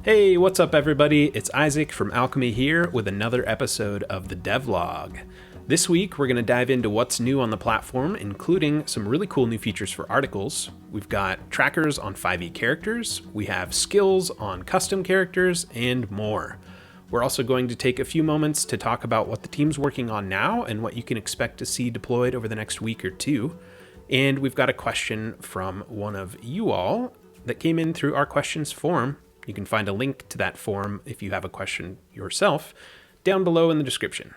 Hey, what's up everybody? It's Isaac from Alchemy here with another episode of the Devlog. This week we're going to dive into what's new on the platform, including some really cool new features for articles. We've got trackers on 5e characters, we have skills on custom characters, and more. We're also going to take a few moments to talk about what the team's working on now and what you can expect to see deployed over the next week or two. And we've got a question from one of you all that came in through our questions form. You can find a link to that form if you have a question yourself down below in the description.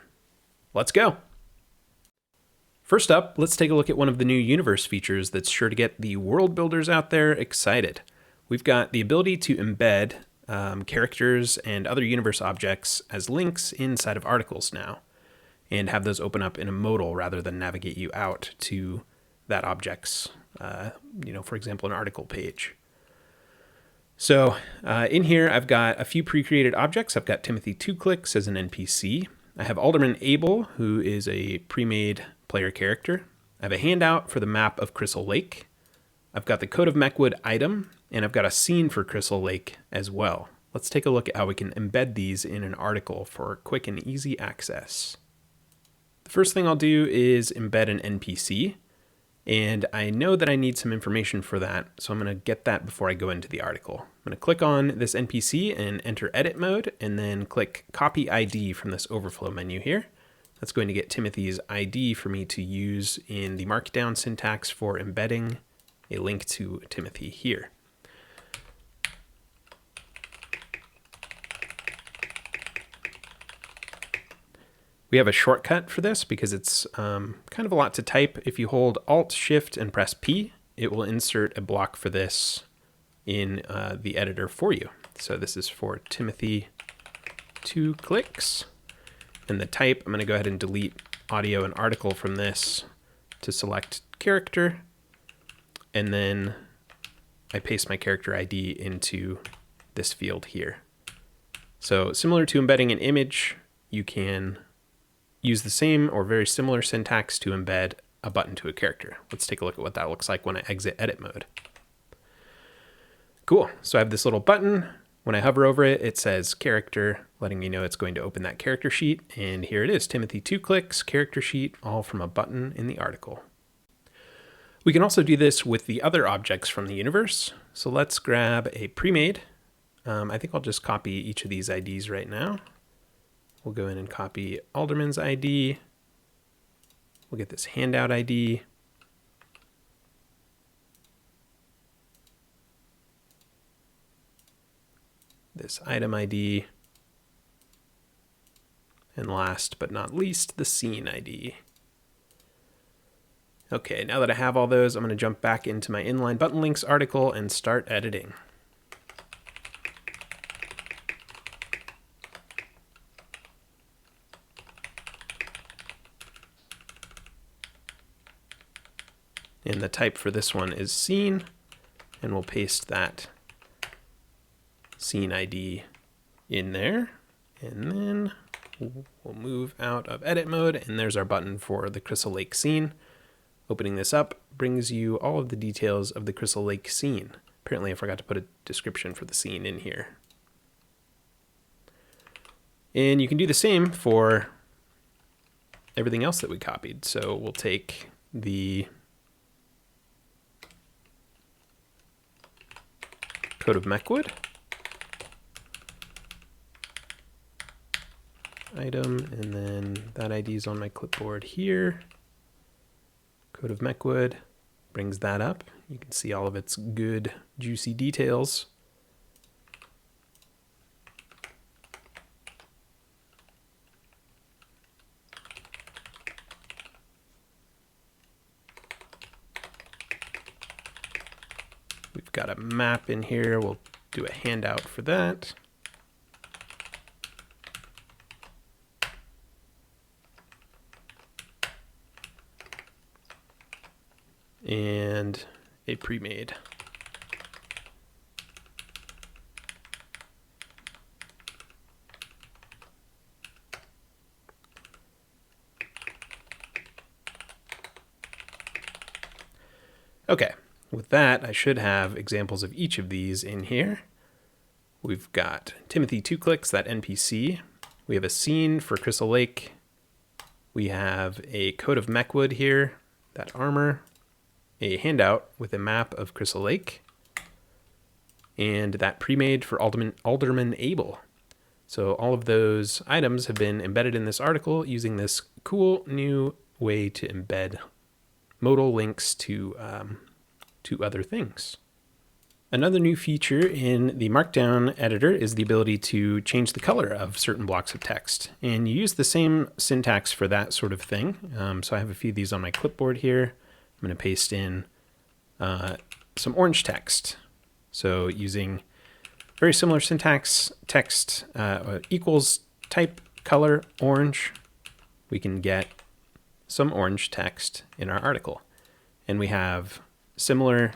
Let's go. First up, let's take a look at one of the new universe features that's sure to get the world builders out there excited. We've got the ability to embed characters and other universe objects as links inside of articles now, and have those open up in a modal rather than navigate you out to that object's, for example, an article page. So in here, I've got a few pre-created objects. I've got Timothy 2clicks as an NPC. I have Alderman Abel, who is a pre-made player character. I have a handout for the map of Crystal Lake. I've got the Code of Mechwood item, and I've got a scene for Crystal Lake as well. Let's take a look at how we can embed these in an article for quick and easy access. The first thing I'll do is embed an NPC. And I know that I need some information for that, so I'm going to get that before I go into the article. I'm going to click on this NPC and enter edit mode, and then click copy ID from this overflow menu here. That's going to get Timothy's ID for me to use in the Markdown syntax for embedding a link to Timothy here. We have a shortcut for this because it's kind of a lot to type. If you hold Alt, Shift, and press P, it will insert a block for this in the editor for you. So this is for Timothy 2clicks. And the type, I'm going to go ahead and delete audio and article from this to select character. And then I paste my character ID into this field here. So similar to embedding an image, you can use the same or very similar syntax to embed a button to a character. Let's take a look at what that looks like when I exit edit mode. Cool, so I have this little button. When I hover over it, it says character, letting me know it's going to open that character sheet. And here it is, Timothy 2clicks, character sheet, all from a button in the article. We can also do this with the other objects from the universe. So let's grab a pre-made. I think I'll just copy each of these IDs right now. We'll go in and copy Alderman's ID. We'll get this handout ID. This item ID. And last but not least, the scene ID. Okay, now that I have all those, I'm going to jump back into my inline button links article and start editing. And the type for this one is scene, and we'll paste that scene ID in there. And then we'll move out of edit mode, and there's our button for the Crystal Lake scene. Opening this up brings you all of the details of the Crystal Lake scene. Apparently I forgot to put a description for the scene in here. And you can do the same for everything else that we copied. So we'll take the Code of Mechwood item, and then that ID is on my clipboard here. Code of Mechwood brings that up. You can see all of its good, juicy details. We've got a map in here. We'll do a handout for that. And a pre-made. Okay, with that, I should have examples of each of these in here. We've got Timothy 2 Clicks, that NPC. We have a scene for Crystal Lake. We have a coat of mechwood here, that armor, a handout with a map of Crystal Lake, and that pre-made for Alderman Abel. So all of those items have been embedded in this article using this cool new way to embed modal links to other things. Another new feature in the Markdown editor is the ability to change the color of certain blocks of text. And you use the same syntax for that sort of thing. So I have a few of these on my clipboard here. I'm going to paste in some orange text. So using very similar syntax, text equals type color orange, we can get some orange text in our article. And we have similar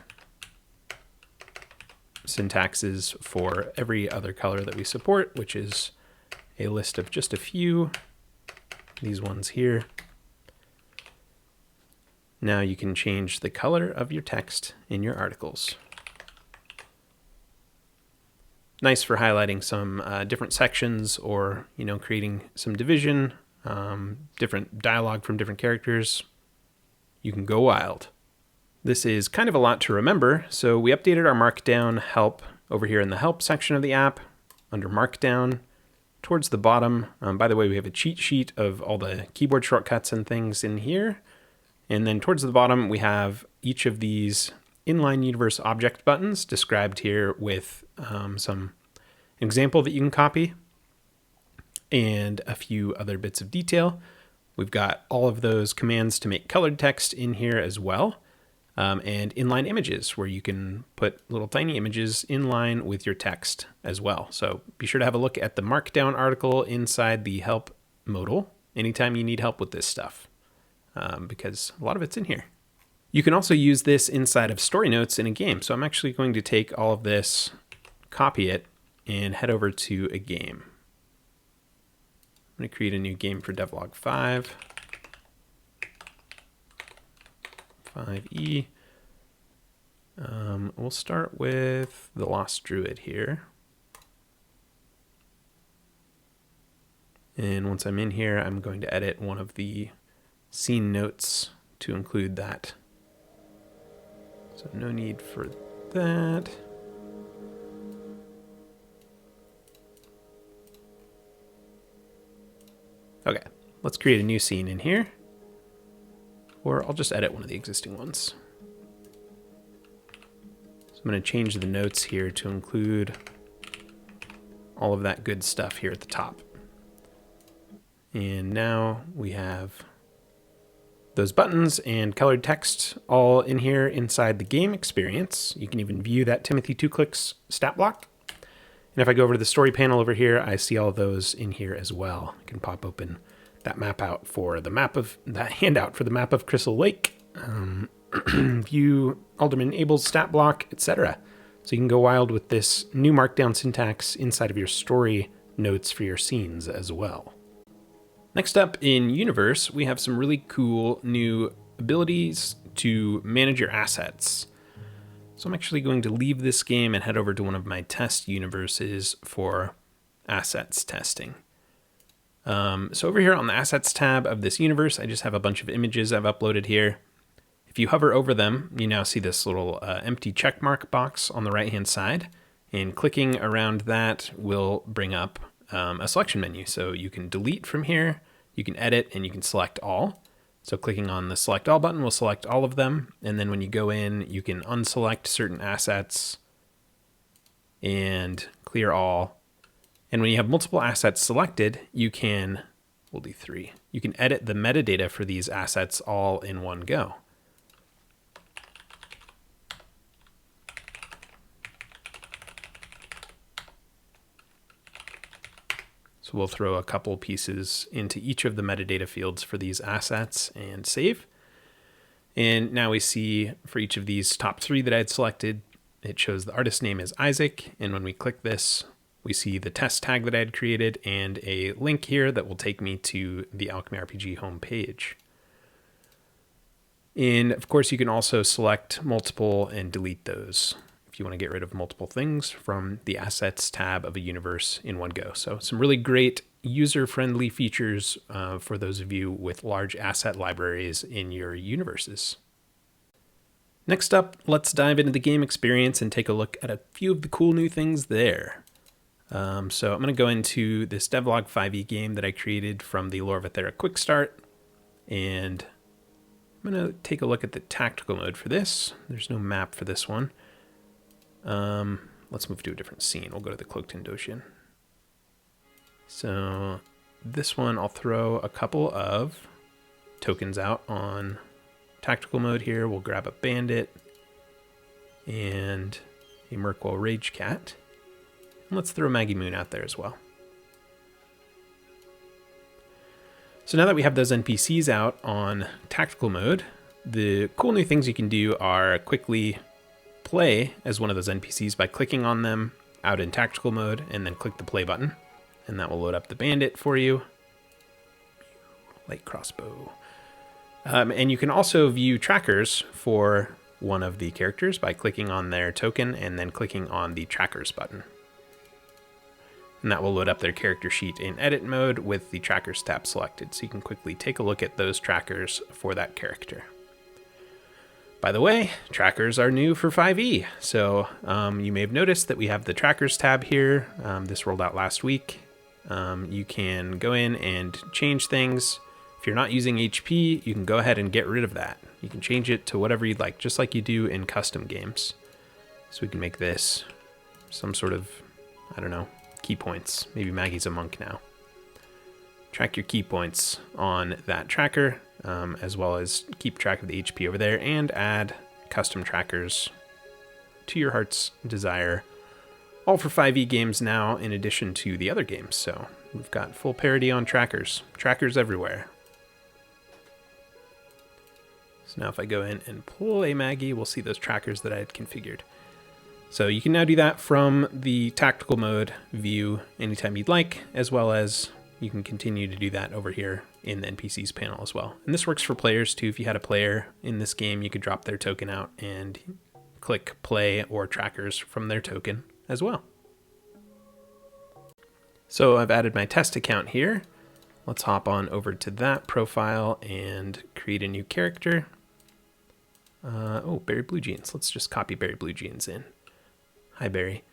syntaxes for every other color that we support, which is a list of just a few, these ones here. Now you can change the color of your text in your articles. Nice for highlighting some different sections, or creating some division, different dialogue from different characters. You can go wild. This is kind of a lot to remember, so we updated our Markdown help over here in the help section of the app under Markdown. Towards the bottom, by the way, we have a cheat sheet of all the keyboard shortcuts and things in here. And then towards the bottom, we have each of these inline universe object buttons described here with some example that you can copy and a few other bits of detail. We've got all of those commands to make colored text in here as well. And inline images, where you can put little tiny images in line with your text as well. So be sure to have a look at the Markdown article inside the help modal anytime you need help with this stuff, because a lot of it's in here. You can also use this inside of story notes in a game. So I'm actually going to take all of this, copy it, and head over to a game. I'm going to create a new game for Devlog 5. 5E. We'll start with the Lost Druid here. And once I'm in here, I'm going to edit one of the scene notes to include that. So no need for that. Okay, let's create a new scene in here. Or I'll just edit one of the existing ones. So I'm going to change the notes here to include all of that good stuff here at the top. And now we have those buttons and colored text all in here inside the game experience. You can even view that Timothy 2 Clicks stat block. And if I go over to the story panel over here, I see all those in here as well. I can pop open that map out for the map of that handout for the map of Crystal Lake, view Alderman Abel's stat block, etc. So you can go wild with this new Markdown syntax inside of your story notes for your scenes as well. Next up in Universe, we have some really cool new abilities to manage your assets. So I'm actually going to leave this game and head over to one of my test universes for assets testing. So over here on the Assets tab of this universe, I just have a bunch of images I've uploaded here. If you hover over them, you now see this little empty checkmark box on the right-hand side, and clicking around that will bring up a selection menu. So you can delete from here, you can edit, and you can select all. So clicking on the Select All button will select all of them, and then when you go in, you can unselect certain assets and clear all. And when you have multiple assets selected, you can, we'll do 3. You can edit the metadata for these assets all in one go. So we'll throw a couple pieces into each of the metadata fields for these assets and save. And now we see for each of these top 3 that I had selected, it shows the artist name is Isaac. And when we click this, we see the test tag that I had created and a link here that will take me to the Alchemy RPG homepage. And of course, you can also select multiple and delete those if you want to get rid of multiple things from the Assets tab of a universe in one go. So some really great user-friendly features for those of you with large asset libraries in your universes. Next up, let's dive into the game experience and take a look at a few of the cool new things there. So I'm going to go into this Devlog 5e game that I created from the Lore of Ethera Quick Start, and I'm going to take a look at the tactical mode for this. There's no map for this one. Let's move to a different scene. We'll go to the Cloaked Indosian. So this one, I'll throw a couple of tokens out on tactical mode here. We'll grab a bandit and a Merkwell Rage Cat. And let's throw Maggie Moon out there as well. So now that we have those NPCs out on tactical mode, the cool new things you can do are quickly play as one of those NPCs by clicking on them out in tactical mode and then click the play button. And that will load up the bandit for you. Light crossbow. And you can also view trackers for one of the characters by clicking on their token and then clicking on the trackers button. And that will load up their character sheet in edit mode with the trackers tab selected. So you can quickly take a look at those trackers for that character. By the way, trackers are new for 5e. So you may have noticed that we have the trackers tab here. This rolled out last week. You can go in and change things. If you're not using HP, you can go ahead and get rid of that. You can change it to whatever you'd like, just like you do in custom games. So we can make this some sort of, I don't know, key points. Maybe Maggie's a monk now. Track your key points on that tracker, as well as keep track of the HP over there, and add custom trackers to your heart's desire. All for 5e games now, in addition to the other games. So we've got full parity on trackers. Trackers everywhere. So now if I go in and play Maggie, we'll see those trackers that I had configured. So you can now do that from the tactical mode view anytime you'd like, as well as you can continue to do that over here in the NPCs panel as well. And this works for players too. If you had a player in this game, you could drop their token out and click play or trackers from their token as well. So I've added my test account here. Let's hop on over to that profile and create a new character. Oh, Berry Blue Jeans. Let's just copy Berry Blue Jeans in. Hi, Berry.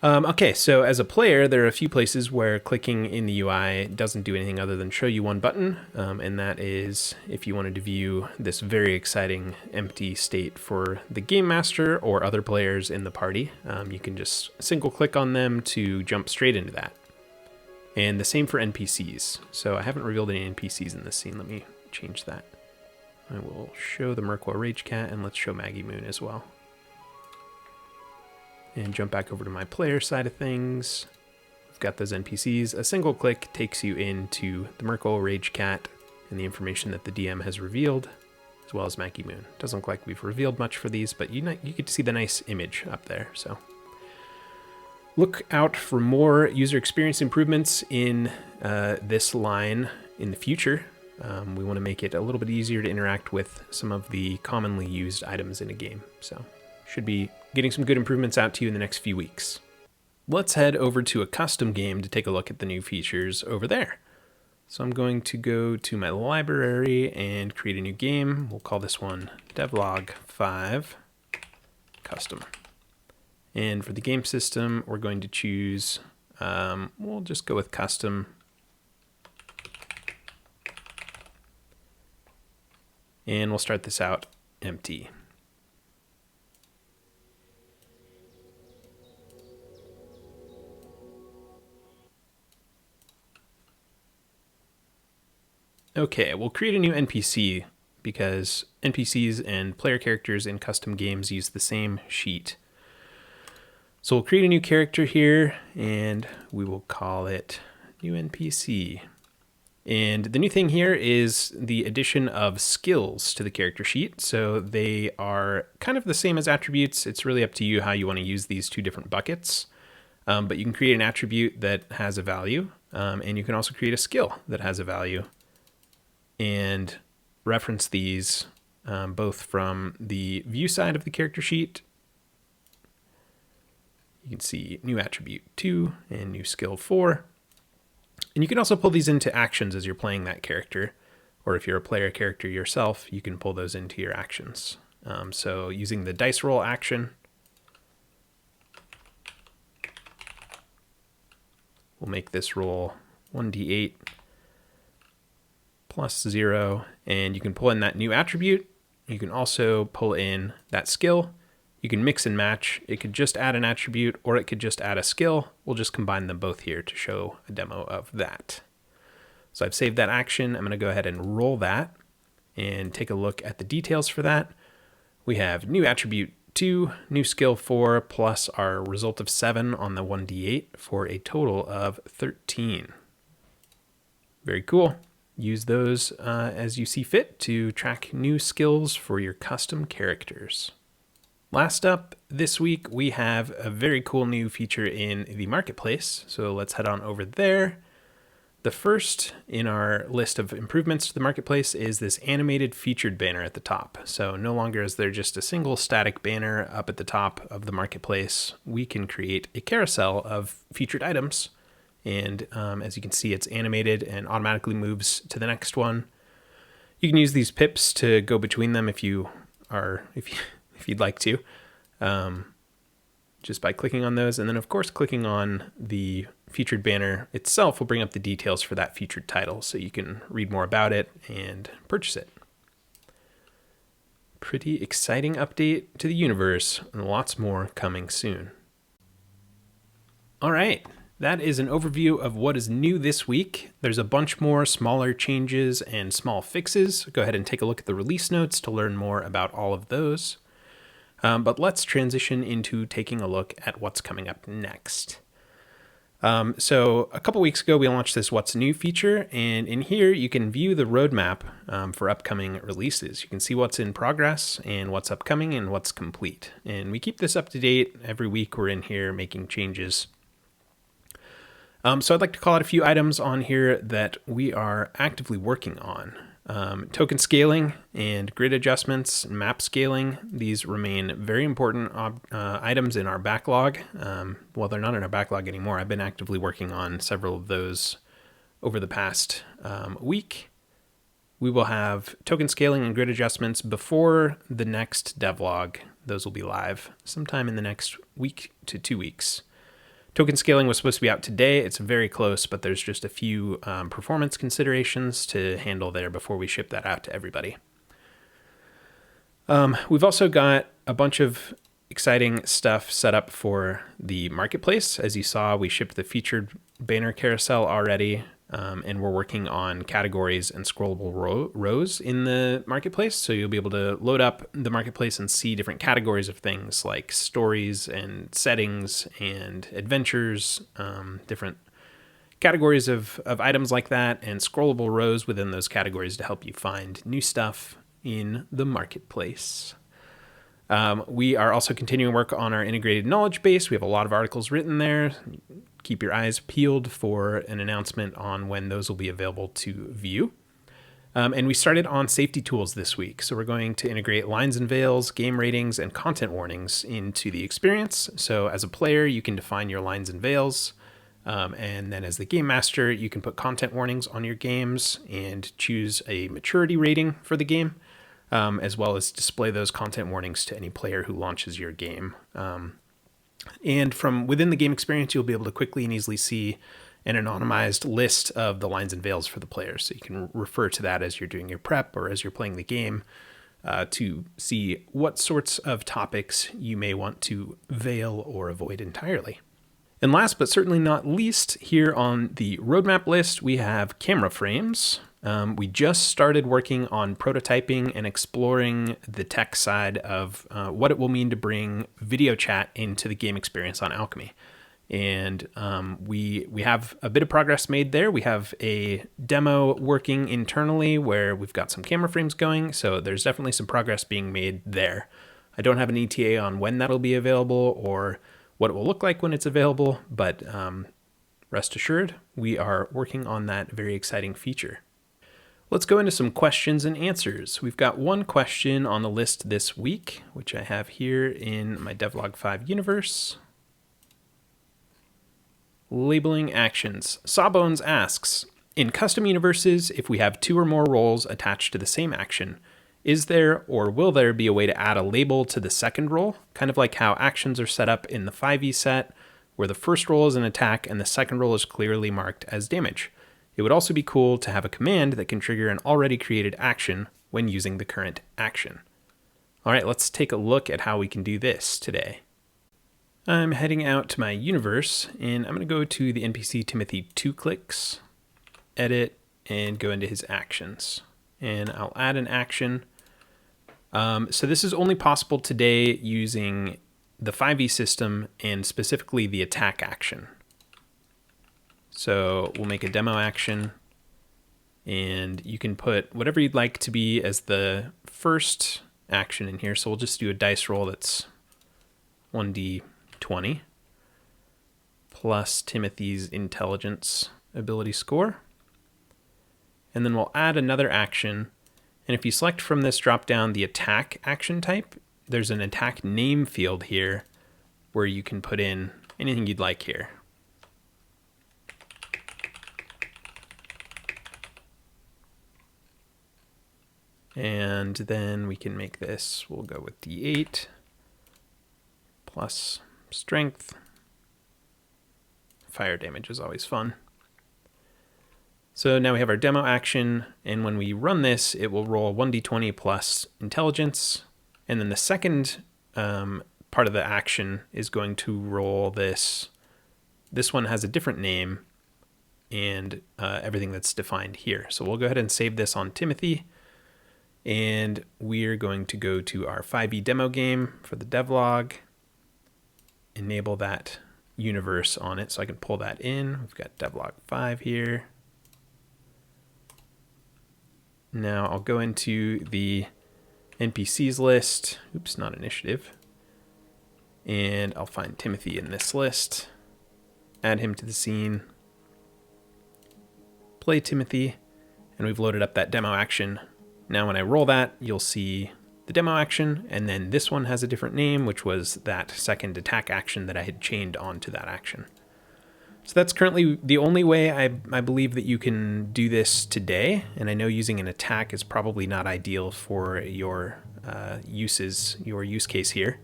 Okay, so as a player, there are a few places where clicking in the UI doesn't do anything other than show you one button, and that is if you wanted to view this very exciting empty state for the Game Master or other players in the party. You can just single click on them to jump straight into that. And the same for NPCs. So I haven't revealed any NPCs in this scene. Let me change that. I will show the Merkwell Rage Cat, and let's show Maggie Moon as well. And jump back over to my player side of things. We've got those NPCs. A single click takes you into the Merkwell Rage Cat and the information that the DM has revealed, as well as Maggie Moon. Doesn't look like we've revealed much for these, but you get to see the nice image up there. So look out for more user experience improvements in this line in the future. We want to make it a little bit easier to interact with some of the commonly used items in a game. So should be getting some good improvements out to you in the next few weeks. Let's head over to a custom game to take a look at the new features over there. So I'm going to go to my library and create a new game. We'll call this one Devlog 5 Custom. And for the game system, we're going to choose, we'll just go with custom. And we'll start this out empty. Okay, we'll create a new NPC because NPCs and player characters in custom games use the same sheet. So we'll create a new character here and we will call it new NPC. And the new thing here is the addition of skills to the character sheet. So they are kind of the same as attributes. It's really up to you how you want to use these two different buckets. But you can create an attribute that has a value, and you can also create a skill that has a value. And reference these both from the view side of the character sheet You can see new attribute 2 and new skill 4. And you can also pull these into actions as you're playing that character, or if you're a player character yourself, you can pull those into your actions. So using the dice roll action, we'll make this roll 1d8 plus 0, and you can pull in that new attribute. You can also pull in that skill. You can mix and match. It could just add an attribute, or it could just add a skill. We'll just combine them both here to show a demo of that. So I've saved that action. I'm going to go ahead and roll that and take a look at the details for that. We have new attribute 2, new skill 4, plus our result of 7 on the 1d8 for a total of 13. Very cool. Use those as you see fit to track new skills for your custom characters. Last up this week, we have a very cool new feature in the marketplace. So let's head on over there. The first in our list of improvements to the marketplace is this animated featured banner at the top. So no longer is there just a single static banner up at the top of the marketplace. We can create a carousel of featured items. And as you can see, it's animated and automatically moves to the next one. You can use these pips to go between them if you'd like to, just by clicking on those. And then of course, clicking on the featured banner itself will bring up the details for that featured title, so you can read more about it and purchase it. Pretty exciting update to the universe, and lots more coming soon. All right, that is an overview of what is new this week. There's a bunch more smaller changes and small fixes. Go ahead and take a look at the release notes to learn more about all of those. But let's transition into taking a look at what's coming up next. So a couple weeks ago, we launched this What's New feature, and in here you can view the roadmap for upcoming releases. You can see what's in progress and what's upcoming and what's complete. And we keep this up to date. Every week we're in here making changes. So I'd like to call out a few items on here that we are actively working on. Token scaling and grid adjustments, map scaling, these remain very important items in our backlog. Well, they're not in our backlog anymore. I've been actively working on several of those over the past week. We will have token scaling and grid adjustments before the next devlog. Those will be live sometime in the next week to 2 weeks. Token scaling was supposed to be out today. It's very close, but there's just a few performance considerations to handle there before we ship that out to everybody. We've also got a bunch of exciting stuff set up for the marketplace. As you saw, we shipped the featured banner carousel already, and we're working on categories and scrollable rows in the marketplace. So you'll be able to load up the marketplace and see different categories of things like stories and settings and adventures, different categories of items like that, and scrollable rows within those categories to help you find new stuff in the marketplace. We are also continuing work on our integrated knowledge base. We have a lot of articles written there. Keep your eyes peeled for an announcement on when those will be available to view. And we started on safety tools this week. So we're going to integrate lines and veils, game ratings, and content warnings into the experience. So as a player, you can define your lines and veils. And then as the game master, you can put content warnings on your games and choose a maturity rating for the game, as well as display those content warnings to any player who launches your game. And from within the game experience, you'll be able to quickly and easily see an anonymized list of the lines and veils for the players. So you can refer to that as you're doing your prep or as you're playing the game to see what sorts of topics you may want to veil or avoid entirely. And last but certainly not least, here on the roadmap list, we have camera frames. We just started working on prototyping and exploring the tech side of what it will mean to bring video chat into the game experience on Alchemy. And we have a bit of progress made there. We have a demo working internally where we've got some camera frames going. So there's definitely some progress being made there. I don't have an ETA on when that'll be available or what it will look like when it's available, but rest assured, we are working on that very exciting feature. Let's go into some questions and answers. We've got one question on the list this week, which I have here in my Devlog 5 universe. Labeling actions. Sawbones asks, in custom universes, if we have 2 or more roles attached to the same action, is there or will there be a way to add a label to the second role? Kind of like how actions are set up in the 5e set, where the first role is an attack and the second role is clearly marked as damage. It would also be cool to have a command that can trigger an already created action when using the current action. All right, let's take a look at how we can do this today. I'm heading out to my universe, and I'm going to go to the NPC Timothy 2 clicks, edit, and go into his actions. And I'll add an action. So this is only possible today using the 5e system and specifically the attack action. So we'll make a demo action, and you can put whatever you'd like to be as the first action in here. So we'll just do a dice roll that's 1d20 plus Timothy's intelligence ability score. And then we'll add another action. And if you select from this drop down the attack action type, there's an attack name field here where you can put in anything you'd like here. And then we can make this, we'll go with d8 plus strength. Fire damage is always fun. So now we have our demo action, and when we run this, it will roll 1d20 plus intelligence. And then the second part of the action is going to roll this. This one has a different name and everything that's defined here. So we'll go ahead and save this on Timothy. And we're going to go to our 5e demo game for the devlog, enable that universe on it so I can pull that in. We've got devlog 5 here. Now I'll go into the NPCs list. Oops, not initiative. And I'll find Timothy in this list, add him to the scene, play Timothy, and we've loaded up that demo action. Now when I roll that, you'll see the demo action, and then this one has a different name, which was that second attack action that I had chained onto that action. So that's currently the only way I believe that you can do this today, and I know using an attack is probably not ideal for your use case here.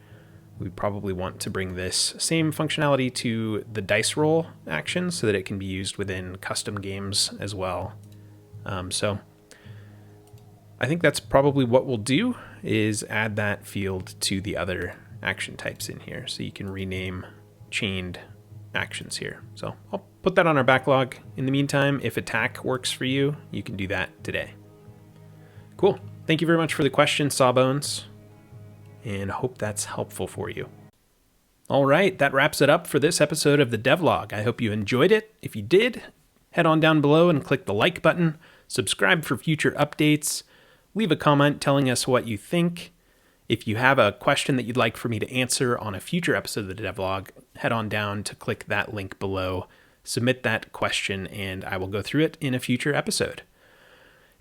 We probably want to bring this same functionality to the dice roll action so that it can be used within custom games as well. So I think that's probably what we'll do, is add that field to the other action types in here so you can rename chained actions here. So I'll put that on our backlog. In the meantime, if attack works for you, you can do that today. Cool. Thank you very much for the question, Sawbones, and hope that's helpful for you. All right, that wraps it up for this episode of the devlog. I hope you enjoyed it. If you did, head on down below and click the like button, subscribe for future updates, leave a comment telling us what you think. If you have a question that you'd like for me to answer on a future episode of the devlog, head on down to click that link below, submit that question, and I will go through it in a future episode.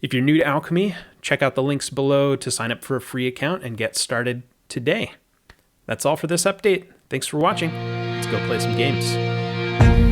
If you're new to Alchemy, check out the links below to sign up for a free account and get started today. That's all for this update. Thanks for watching. Let's go play some games.